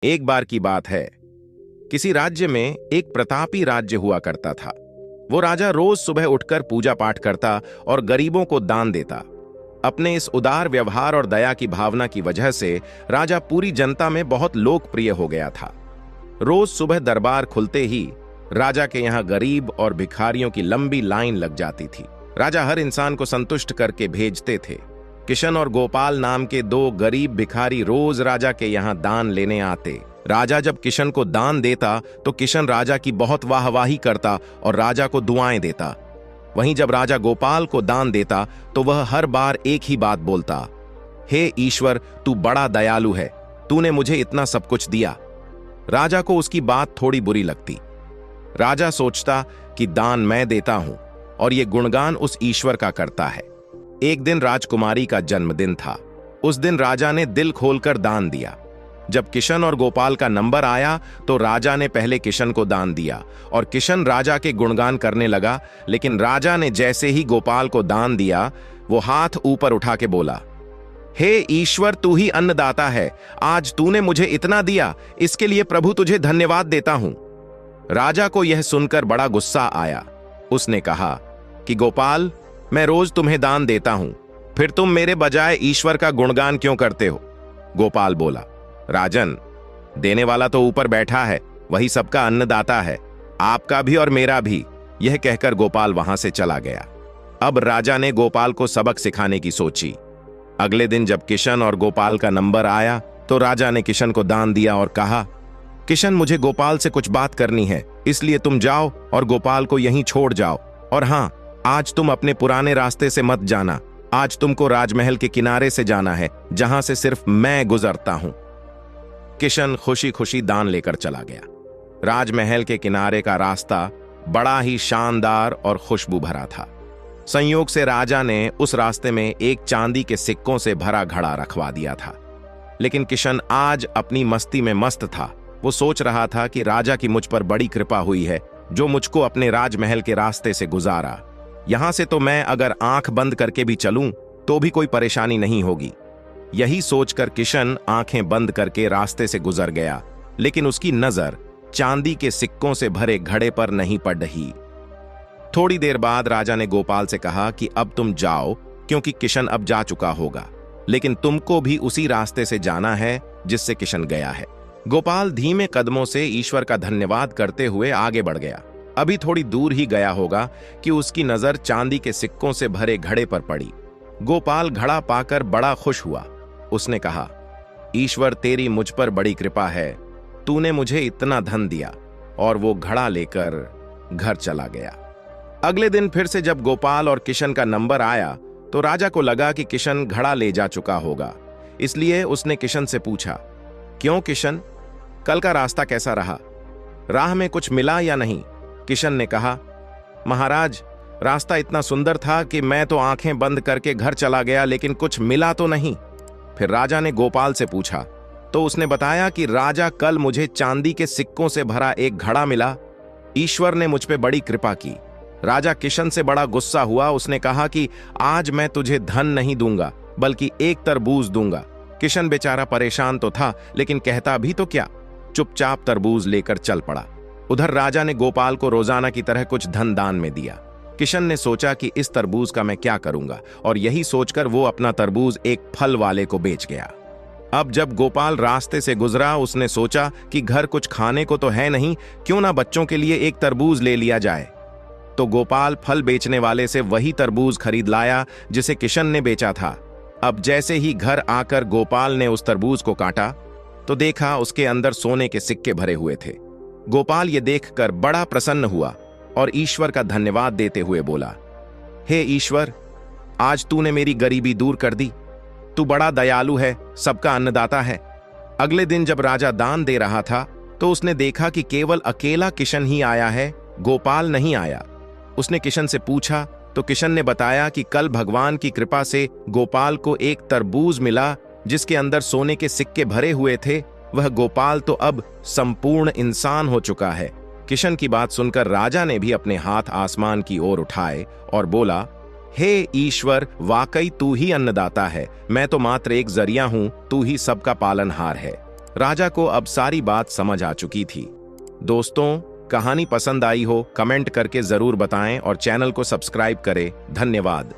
एक बार की बात है, किसी राज्य में एक प्रतापी राज्य हुआ करता था। वो राजा रोज सुबह उठकर पूजा पाठ करता और गरीबों को दान देता। अपने इस उदार व्यवहार और दया की भावना की वजह से राजा पूरी जनता में बहुत लोकप्रिय हो गया था। रोज सुबह दरबार खुलते ही राजा के यहाँ गरीब और भिखारियों की लंबी लाइन लग जाती थी। राजा हर इंसान को संतुष्ट करके भेजते थे। किशन और गोपाल नाम के दो गरीब भिखारी रोज राजा के यहाँ दान लेने आते। राजा जब किशन को दान देता तो किशन राजा की बहुत वाहवाही करता और राजा को दुआएं देता। वहीं जब राजा गोपाल को दान देता तो वह हर बार एक ही बात बोलता, हे ईश्वर, तू बड़ा दयालु है, तूने मुझे इतना सब कुछ दिया। राजा को उसकी बात थोड़ी बुरी लगती। राजा सोचता कि दान मैं देता हूं और ये गुणगान उस ईश्वर का करता है। एक दिन राजकुमारी का जन्मदिन था। उस दिन राजा ने दिल खोलकर दान दिया। जब किशन और गोपाल का नंबर आया तो राजा ने पहले किशन को दान दिया और किशन राजा के गुणगान करने लगा। लेकिन राजा ने जैसे ही गोपाल को दान दिया, वो हाथ ऊपर उठा के बोला, हे ईश्वर, तू ही अन्नदाता है। आज तूने मुझे इतना दिया, इसके लिए प्रभु तुझे धन्यवाद देता हूं। राजा को यह सुनकर बड़ा गुस्सा आया। उसने कहा कि गोपाल, मैं रोज तुम्हें दान देता हूं, फिर तुम मेरे बजाय ईश्वर का गुणगान क्यों करते हो? गोपाल बोला, राजन, देने वाला तो ऊपर बैठा है, वही सबका अन्नदाता है, आपका भी और मेरा भी। यह कहकर गोपाल वहां से चला गया। अब राजा ने गोपाल को सबक सिखाने की सोची। अगले दिन जब किशन और गोपाल का नंबर आया तो राजा ने किशन को दान दिया और कहा, किशन, मुझे गोपाल से कुछ बात करनी है, इसलिए तुम जाओ और गोपाल को यहीं छोड़ जाओ। और हां, आज तुम अपने पुराने रास्ते से मत जाना। आज तुमको राजमहल के किनारे से जाना है, जहां से सिर्फ मैं गुजरता हूं। किशन खुशी खुशी दान लेकर चला गया। राजमहल के किनारे का रास्ता बड़ा ही शानदार और खुशबू भरा था। संयोग से राजा ने उस रास्ते में एक चांदी के सिक्कों से भरा घड़ा रखवा दिया था। लेकिन किशन आज अपनी मस्ती में मस्त था। वो सोच रहा था कि राजा की मुझ पर बड़ी कृपा हुई है, जो मुझको अपने राजमहल के रास्ते से गुजारा। यहां से तो मैं अगर आंख बंद करके भी चलूं तो भी कोई परेशानी नहीं होगी। यही सोचकर किशन आंखें बंद करके रास्ते से गुजर गया। लेकिन उसकी नजर चांदी के सिक्कों से भरे घड़े पर नहीं पड़ रही। थोड़ी देर बाद राजा ने गोपाल से कहा कि अब तुम जाओ, क्योंकि किशन अब जा चुका होगा, लेकिन तुमको भी उसी रास्ते से जाना है जिससे किशन गया है। गोपाल धीमे कदमों से ईश्वर का धन्यवाद करते हुए आगे बढ़ गया। अभी थोड़ी दूर ही गया होगा कि उसकी नजर चांदी के सिक्कों से भरे घड़े पर पड़ी। गोपाल घड़ा पाकर बड़ा खुश हुआ। उसने कहा, ईश्वर, तेरी मुझ पर बड़ी कृपा है, तूने मुझे इतना धन दिया। और वो घड़ा लेकर घर चला गया। अगले दिन फिर से जब गोपाल और किशन का नंबर आया तो राजा को लगा कि किशन घड़ा ले जा चुका होगा। इसलिए उसने किशन से पूछा, क्यों किशन, कल का रास्ता कैसा रहा? राह में कुछ मिला या नहीं? किशन ने कहा, महाराज, रास्ता इतना सुंदर था कि मैं तो आंखें बंद करके घर चला गया, लेकिन कुछ मिला तो नहीं। फिर राजा ने गोपाल से पूछा तो उसने बताया कि राजा, कल मुझे चांदी के सिक्कों से भरा एक घड़ा मिला। ईश्वर ने मुझ पे बड़ी कृपा की। राजा किशन से बड़ा गुस्सा हुआ। उसने कहा कि आज मैं तुझे धन नहीं दूंगा, बल्कि एक तरबूज दूंगा। किशन बेचारा परेशान तो था, लेकिन कहता भी तो क्या, चुपचाप तरबूज लेकर चल पड़ा। उधर राजा ने गोपाल को रोजाना की तरह कुछ धन दान में दिया। किशन ने सोचा कि इस तरबूज का मैं क्या करूंगा, और यही सोचकर वो अपना तरबूज एक फल वाले को बेच गया। अब जब गोपाल रास्ते से गुजरा, उसने सोचा कि घर कुछ खाने को तो है नहीं, क्यों ना बच्चों के लिए एक तरबूज ले लिया जाए। तो गोपाल फल बेचने वाले से वही तरबूज खरीद लाया जिसे किशन ने बेचा था। अब जैसे ही घर आकर गोपाल ने उस तरबूज को काटा तो देखा उसके अंदर सोने के सिक्के भरे हुए थे। गोपाल ये देखकर बड़ा प्रसन्न हुआ और ईश्वर का धन्यवाद देते हुए बोला, हे ईश्वर, आज तूने मेरी गरीबी दूर कर दी। तू बड़ा दयालु है, सबका अन्नदाता है। अगले दिन जब राजा दान दे रहा था तो उसने देखा कि केवल अकेला किशन ही आया है, गोपाल नहीं आया। उसने किशन से पूछा तो किशन ने बताया कि कल भगवान की कृपा से गोपाल को एक तरबूज मिला जिसके अंदर सोने के सिक्के भरे हुए थे। वह गोपाल तो अब संपूर्ण इंसान हो चुका है। किशन की बात सुनकर राजा ने भी अपने हाथ आसमान की ओर उठाए और बोला, हे ईश्वर, वाकई तू ही अन्नदाता है, मैं तो मात्र एक जरिया हूं, तू ही सबका पालनहार है। राजा को अब सारी बात समझ आ चुकी थी। दोस्तों, कहानी पसंद आई हो कमेंट करके जरूर बताएं और चैनल को सब्सक्राइब करें। धन्यवाद।